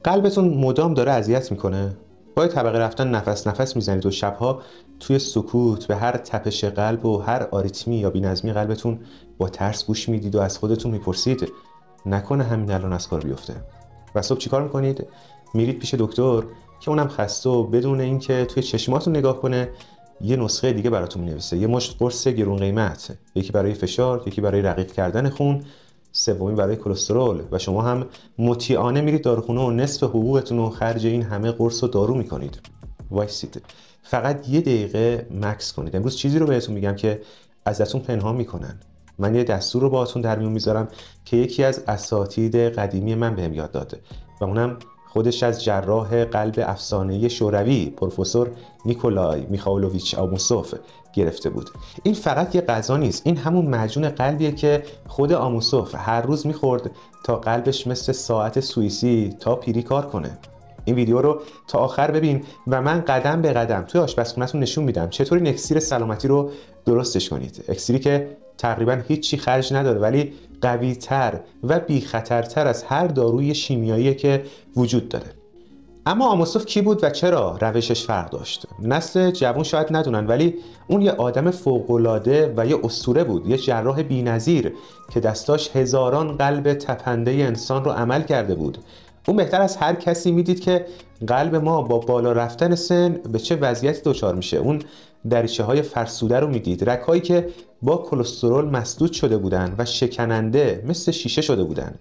قلبتون مدام داره اذیت میکنه؟ با طبقه رفتن نفس نفس میزنید و شبها توی سکوت به هر تپش قلب و هر آریتمی یا بی‌نظمی قلبتون با ترس گوش میدید و از خودتون میپرسید نکنه همین الان از کار بیفته؟ و صبح چیکار میکنید؟ میرید پیش دکتر که اونم خسته و بدون اینکه توی چشماتون نگاه کنه یه نسخه دیگه براتون مینویسه، یه مشت قرص گرون قیمت، یکی برای فشار، یکی برای رقیق کردن خون، سومی برای کلسترول، و شما هم مطیعانه میرید داروخونه و نصف حقوقتون رو خرج این همه قرص و دارو میکنید. وایسید، فقط یه دقیقه مکس کنید. امروز چیزی رو بهتون میگم که ازتون پنهان میکنن. من یه دستور رو باهاتون در میون میذارم که یکی از اساتید قدیمی من بهم یاد داده و اونم خودش از جراح قلب افسانه‌ای شوروی پروفسور نیکولای میخائیلوویچ آموسوف گرفته بود. این فقط یه غذا نیست، این همون معجون قلبیه که خود آموسوف هر روز میخورد تا قلبش مثل ساعت سوئیسی تا پیری کار کنه. این ویدیو رو تا آخر ببین و من قدم به قدم توی آشپزخونه‌تون نشون میدم چطوری این اکسیر سلامتی رو درستش کنید. اکسیری که تقریبا هیچی خرج نداره ولی قوی‌تر و بی‌خطرتر از هر داروی شیمیایی که وجود داره. اما آموسوف کی بود و چرا روشش فرق داشت؟ نسل جوان شاید ندونن ولی اون یه آدم فوق‌العاده و یه اسطوره بود، یه جراح بی‌نظیر که دستاش هزاران قلب تپنده انسان رو عمل کرده بود. اون بهتر از هر کسی میدید که قلب ما با بالا رفتن سن به چه وضعیتی دچار میشه. اون دریچه‌های فرسوده رو میدید، رگ‌هایی که با کلسترول مسدود شده بودن و شکننده مثل شیشه شده بودن.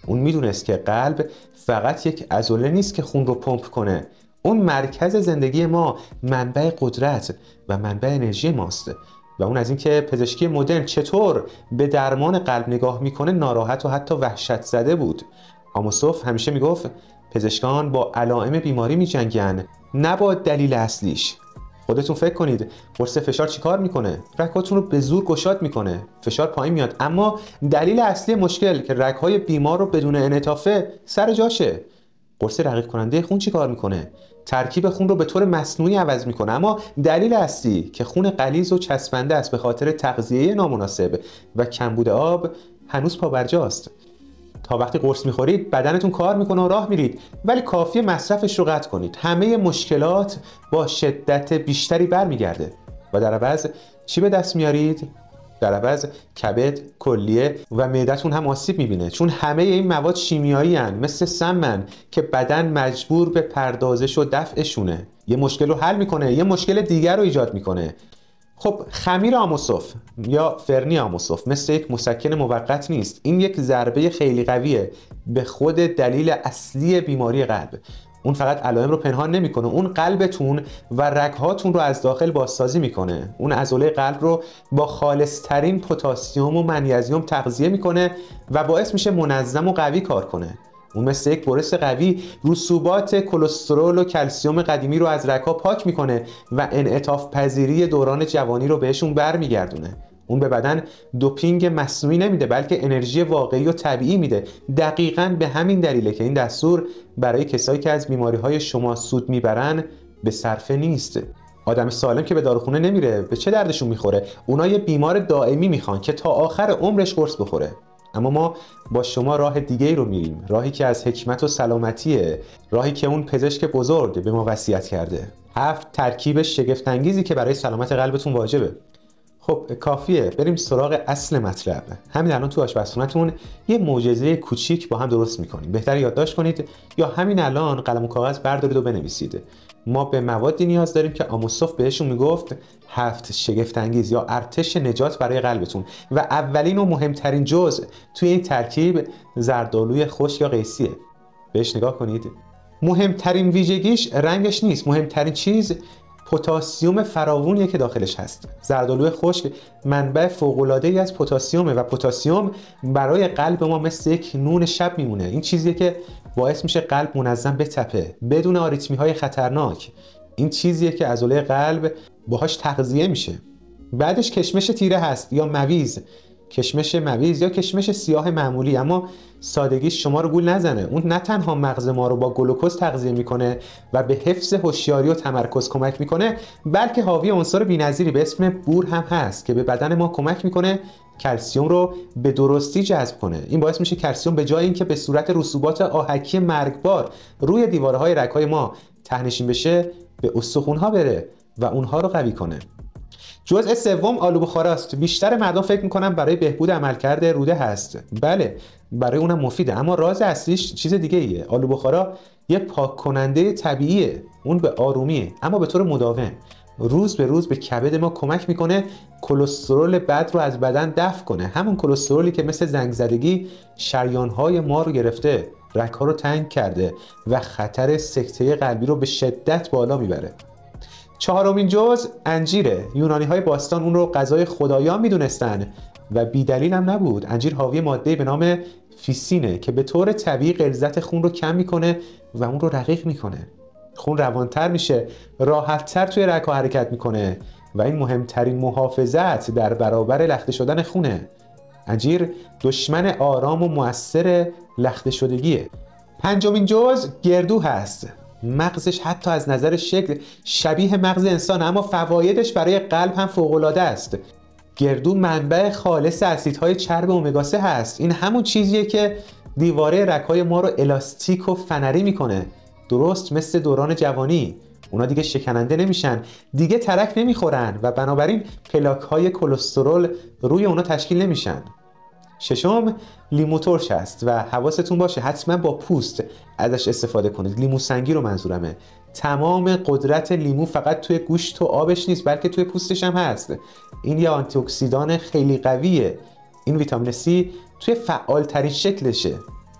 اون میدونست که قلب فقط یک عضله نیست که خون رو پمپ کنه، اون مرکز زندگی ما، منبع قدرت و منبع انرژی ماست. و اون از اینکه پزشکی مدرن چطور به درمان قلب نگاه میکنه ناراحت و حتی وحشت زده بود. آموسوف همیشه میگفت پزشکان با علائم بیماری میجنگن، نه با دلیل اصلیش. خودتون فکر کنید قرص فشار چیکار میکنه؟ رگ‌هاتون رو به زور گشاد میکنه، فشار پایین میاد، اما دلیل اصلی مشکل که رگ‌های بیمار رو بدون انعطافه سر جاشه. قرص رقیق کننده خون چیکار میکنه؟ ترکیب خون رو به طور مصنوعی عوض میکنه، اما دلیل اصلی که خون غلیظ و چسبنده است به خاطر تغذیه نامناسب و کمبود آب هنوز پابرجاست. تا وقتی قرص میخورید بدنتون کار میکنه و راه میرید، ولی کافیه مصرفش رو قطع کنید، همه مشکلات با شدت بیشتری برمیگرده و در عوض چی به دست میارید؟ در عوض کبد، کلیه و معدتون هم آسیب میبینه، چون همه این مواد شیمیایی هن، مثل سمن که بدن مجبور به پردازش و دفعشونه. یه مشکل رو حل میکنه، یه مشکل دیگر رو ایجاد میکنه. خب خمیر آموسوف یا فرنی آموسوف مثل یک مسکن موقت نیست، این یک ضربه خیلی قویه به خود دلیل اصلی بیماری قلب. اون فقط علائم رو پنهان نمیکنه، اون قلبتون و رگهاتون رو از داخل بازسازی میکنه. اون عضله قلب رو با خالصترین پتاسیم و منیزیم تغذیه میکنه و باعث میشه منظم و قوی کار کنه. اون مثل یک برس قوی رسوبات کلسترول و کلسیم قدیمی رو از رگ‌ها پاک میکنه و انعطاف پذیری دوران جوانی رو بهشون برمیگردونه. اون به بدن دوپینگ مصنوعی نمیده بلکه انرژی واقعی و طبیعی میده. دقیقاً به همین دلیله که این دستور برای کسایی که از بیماری‌های شما سود میبرن به صرفه نیست. آدم سالم که به داروخونه نمیره، به چه دردشون میخوره؟ اونا یه بیمار دائمی میخوان که تا آخر عمرش قرص بخوره. اما ما با شما راه دیگه ای رو میریم، راهی که از حکمت و سلامتیه، راهی که اون پزشک بزرگ به ما وصیت کرده. 7 ترکیب شگفت انگیزی که برای سلامت قلبتون واجبه. خب کافیه بریم سراغ اصل مطلب. همین الان تو آشپزخونه‌تون یه معجزه کوچیک با هم درست می‌کنیم. بهتره یادداشت کنید یا همین الان قلم و کاغذ بردارید و بنویسید. ما به موادی نیاز داریم که آموسوف بهشون میگفت 7 شگفت انگیز یا ارتش نجات برای قلبتون، و اولین و مهمترین جزء توی این ترکیب زردآلوی خشک یا قیسیه. بهش نگاه کنید. مهمترین ویژگیش رنگش نیست، مهمترین چیز پتاسیم فراوونیه که داخلش هست. زردآلوی خشک منبع فوق‌العاده‌ای از پتاسیمه و پتاسیم برای قلب ما مثل یک نون شب میمونه. این چیزیه که باعث میشه قلب منظم بتپه بدون آریتمی‌های خطرناک. این چیزیه که عضله قلب باهاش تغذیه میشه. بعدش کشمش تیره هست یا مویز. کشمش مویز یا کشمش سیاه معمولی، اما سادگیش شما رو گول نزنه. اون نه تنها مغز ما رو با گلوکوز تغذیه میکنه و به حفظ هوشیاری و تمرکز کمک میکنه، بلکه حاوی عنصر بی‌نظیری به اسم بور هم هست که به بدن ما کمک میکنه کلسیم رو به درستی جذب کنه. این باعث میشه کلسیم به جای اینکه به صورت رسوبات آهکی مرگبار روی دیوارهای رگ‌های ما ته‌نشین بشه، به استخوان‌ها بره و اونها رو قوی کنه. جزء سوم آلوبخاراست. بیشتر مردم فکر میکنن برای بهبود عملکرد روده هست. بله، برای اونم مفیده، اما راز اصلیش چیز دیگه ایه. آلوبخارا یه پاک کننده طبیعیه، اون به آرومیه اما به طور مداوم. روز به روز به کبد ما کمک میکنه کلسترول بد رو از بدن دفع کنه، همون کلسترولی که مثل زنگ زدگی شریانهای ما رو گرفته، رگ‌ها رو تنگ کرده و خطر سکته قلبی رو به شدت بالا میبره. چهارمین جزء انجیره. یونانی‌های باستان اون رو غذای خدایان میدونستن و بی‌دلیل هم نبود. انجیر حاوی ماده‌ای به نام فیسینه که به طور طبیعی غلظت خون رو کم میکنه و اون رو رقیق میکنه. خون روانتر میشه، راحتتر توی رگ‌ها حرکت میکنه و این مهمترین محافظت در برابر لخته شدن خونه. انجیر دشمن آرام و مؤثر لخته شدگیه. پنجمین جزء گردو هست. مغزش حتی از نظر شکل شبیه مغز انسان، اما فوایدش برای قلب هم فوق‌العاده است. گردو منبع خالص اسیدهای چرب امگا 3 هست. این همون چیزیه که دیواره رگ‌های ما رو الاستیک و فنری میکنه، درست مثل دوران جوانی. اونا دیگه شکننده نمیشن، دیگه ترک نمیخورن و بنابراین پلاک‌های کلسترول روی اونا تشکیل نمیشن. ششم لیمو ترش است و حواستون باشه حتما با پوست ازش استفاده کنید. لیمو سنگی رو منظورمه. تمام قدرت لیمو فقط توی گوشت و آبش نیست، بلکه توی پوستش هم هست. این یه آنتی اکسیدان خیلی قویه. این ویتامین C توی فعال ترین شکلشه.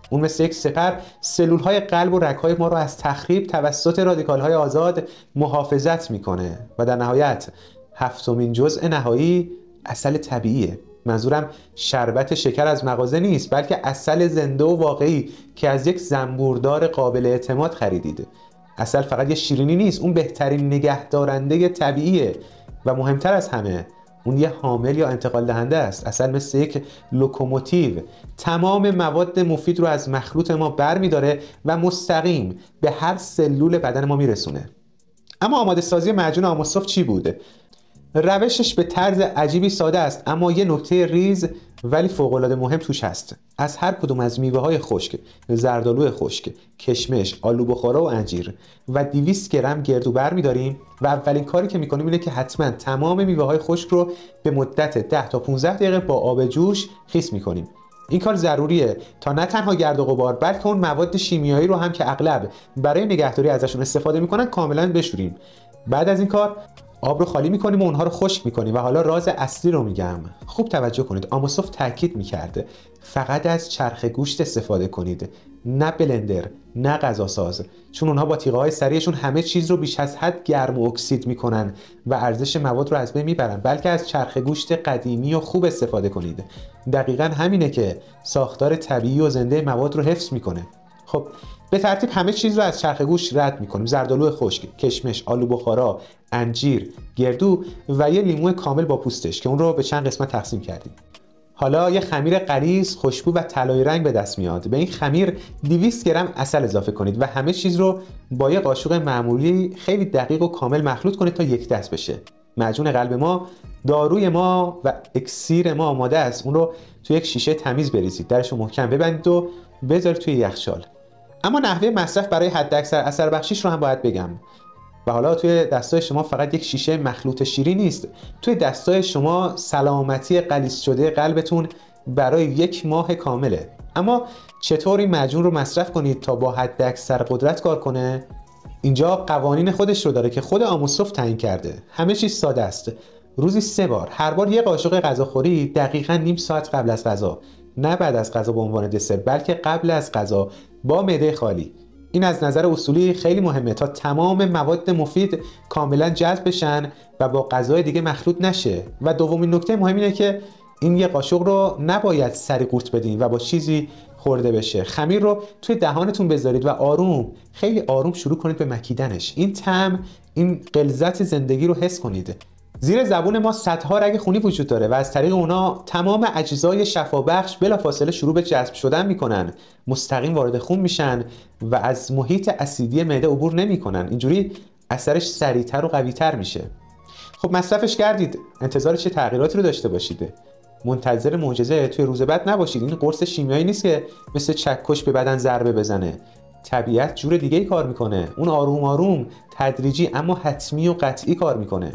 اون مثل یک سپر سلول‌های قلب و رگ‌های ما رو از تخریب توسط رادیکال‌های آزاد محافظت میکنه. و در نهایت هفتمین جزء نهایی عسل طبیعیه. منظورم شربت شکر از مغازه نیست، بلکه عسل زنده و واقعی که از یک زنبوردار قابل اعتماد خریدید. عسل فقط یه شیرینی نیست، اون بهترین نگهدارنده طبیعیه و مهمتر از همه اون یه حامل یا انتقال دهنده است. عسل مثل یک لوکوموتیو تمام مواد مفید رو از مخلوط ما برمی‌داره و مستقیم به هر سلول بدن ما میرسونه. اما آماده سازی معجون آموسوف چی بوده؟ روشش به طرز عجیبی ساده است، اما یه نکته ریز ولی فوق‌العاده مهم توش هست. از هر کدوم از میوه‌های خشک، زردآلو خشک، کشمش، آلوبخارا و انجیر و 200 گرم گردو برمی‌داریم و اولین کاری که می‌کنیم اینه که حتما تمام میوه‌های خشک رو به مدت 10 تا 15 دقیقه با آب جوش خیس می‌کنیم. این کار ضروریه تا نه تنها گرد و غبار بلکه اون مواد شیمیایی رو هم که اغلب برای نگهداری ازشون استفاده می‌کنن کاملاً بشوریم. بعد از این کار آب رو خالی میکنیم و اونها رو خشک میکنیم. و حالا راز اصلی رو میگم، خوب توجه کنید. آموسوف تاکید میکرده فقط از چرخ گوشت استفاده کنید، نه بلندر، نه غذاساز، چون اونها با تیغه‌های سریعشون همه چیز رو بیش از حد گرم و اکسید میکنن و ارزش مواد رو از بین میبرن. بلکه از چرخ گوشت قدیمی و خوب استفاده کنید. دقیقاً همینه که ساختار طبیعی و زنده مواد رو حفظ میکنه. خب به ترتیب همه چیز رو از چرخ گوشت رد میکنیم. زردآلو خشک، کشمش، آلوبخارا، انجیر، گردو و یه لیمو کامل با پوستش که اون رو به چند قسمت تقسیم کردیم. حالا یه خمیر غلیظ، خوشبو و طلایی رنگ به دست میاد. به این خمیر 200 گرم عسل اضافه کنید و همه چیز رو با یه قاشق معمولی خیلی دقیق و کامل مخلوط کنید تا یک دست بشه. معجون قلب ما، داروی ما و اکسیر ما آماده است. اون رو توی یک شیشه تمیز بریزید، درش رو محکم ببندید و بذارید توی یخچال. اما نحوه مصرف برای حداکثر اثر بخشیش رو هم باید بگم. و حالا توی دستای شما فقط یک شیشه مخلوط شیرین نیست، توی دستای شما سلامتی غلیظ شده قلبتون برای 1 ماه کامله. اما چطور این معجون رو مصرف کنید تا با حداکثر قدرت کار کنه؟ اینجا قوانین خودش رو داره که خود آموسوف تعیین کرده. همه چیز ساده است. روزی 3 بار، هر بار یه قاشق غذاخوری دقیقاً نیم ساعت قبل از غذا، نه بعد از غذا به عنوان دسر، بلکه قبل از غذا با معده خالی. این از نظر اصولی خیلی مهمه تا تمام مواد مفید کاملا جذب بشن و با غذای دیگه مخلوط نشه. و دومین نکته مهم اینه که این یه قاشق رو نباید سری قورت بدین و با چیزی خورده بشه. خمیر رو توی دهانتون بذارید و آروم، خیلی آروم شروع کنید به مکیدنش. این طعم، این غلظت زندگی رو حس کنید. زیر زبون ما صدها رگ خونی وجود داره و از طریق اونا تمام اجزای شفابخش بلافاصله شروع به جذب شدن میکنن، مستقیم وارد خون میشن و از محیط اسیدی معده عبور نمیکنن. اینجوری اثرش سریعتر و قویتر میشه. خب مصرفش کردید، انتظار چه تغییراتی رو داشته باشید؟ منتظر معجزه توی روز بعد نباشید. این قرص شیمیایی نیست که مثل چکش به بدن ضربه بزنه. طبیعت جور دیگه‌ای کار میکنه. اون آروم آروم، تدریجی اما حتمی و قطعی کار میکنه.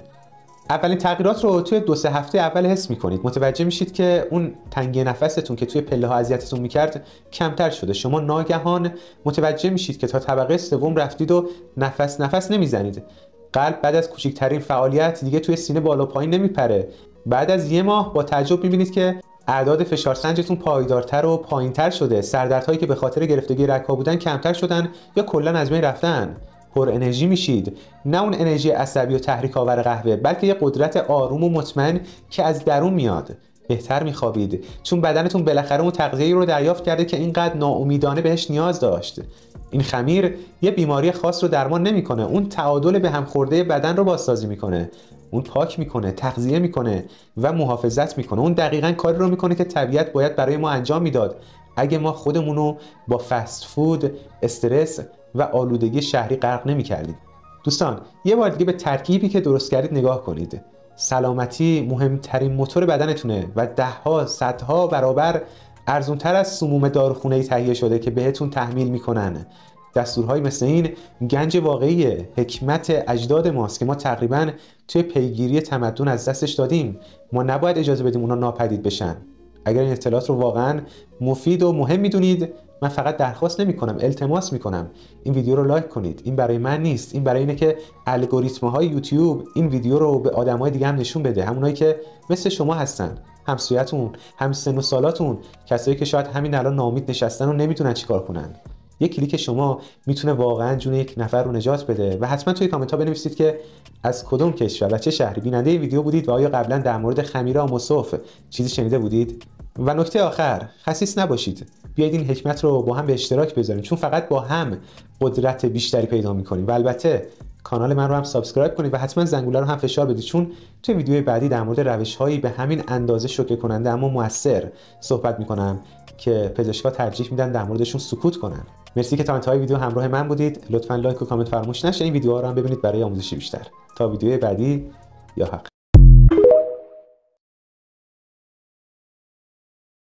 اولین تغییرات رو توی 2-3 هفته اول حس میکنید. متوجه میشید که اون تنگی نفستون که توی پله ها اذیتتون میکرد کمتر شده. شما ناگهان متوجه میشید که تا طبقه سوم رفتید و نفس نمیزنید. قلب بعد از کوچکترین فعالیت دیگه توی سینه بالا پایین نمیپره. بعد از 1 ماه با تعجب میبینید که اعداد فشار سنجتون پایدارتر و پایینتر شده. سردردهایی که به خاطر گرفتگی رگ‌ها بودن کمتر شدن یا کلا از بین رفتن. پر انرژی میشید. نه اون انرژی عصبی و تحریک آور قهوه، بلکه یه قدرت آروم و مطمئن که از درون میاد. بهتر میخوابید چون بدنتون بالاخره اون تغذیه‌ای رو دریافت کرده که اینقدر ناامیدانه بهش نیاز داشت. این خمیر یه بیماری خاص رو درمان نمیکنه، اون تعادل به هم خورده بدن رو بازسازی میکنه. اون پاک میکنه، تغذیه میکنه و محافظت میکنه. اون دقیقاً کاری رو میکنه که طبیعت باید برای ما انجام میداد اگه ما خودمونو با فست فود، استرس و آلودگی شهری غرق نمی‌کردید. دوستان، یه بار دیگه به ترکیبی که درست کردید نگاه کنید. سلامتی مهمترین موتور بدنتونه و 10 صدها برابر ارزان‌تر از سموم داروخونه‌ای تهیه شده که بهتون تحمیل میکنن. دستورهای مثل این گنج واقعی حکمت اجداد ماست که ما تقریباً توی پیگیری تمدن از دستش دادیم. ما نباید اجازه بدیم اونا ناپدید بشن. اگر این اطلاعات رو واقعاً مفید و مهم میدونید، من فقط درخواست نمی‌کنم، التماس می‌کنم این ویدیو رو لایک کنید. این برای من نیست، این برای اینه که الگوریتم‌های یوتیوب این ویدیو رو به آدمای دیگه هم نشون بده، همونایی که مثل شما هستن، همسایه‌تون، هم سن و سالاتون، کسایی که شاید همین الان ناامید نشستن و نمی‌دونن چیکار کنن. یک کلیک شما میتونه واقعا جون یک نفر رو نجات بده. و حتما توی کامنت ها بنویسید که از کدوم کشور و چه شهری بیننده ویدیو بودید و آیا قبلا در مورد خمیر آموسوف چیزی شنیده بودید. و نکته آخر، خسیس نباشید، بیایید این حکمت رو با هم به اشتراک بذاریم، چون فقط با هم قدرت بیشتری پیدا میکنیم. و البته کانال من رو هم سابسکرایب کنید و حتما زنگوله رو هم فشار بدید، چون توی ویدیوی بعدی در مورد روش‌هایی به همین اندازه شوکه کننده اما موثر صحبت میکنم که پزشکا ترجیح میدن در موردشون سکوت کنن. مرسی که تا انتهای ویدیو همراه من بودید. لطفاً لایک و کامنت فراموش نشه. این ویدیوها رو هم ببینید برای آموزشی بیشتر. تا ویدیوی بعدی، یا حق.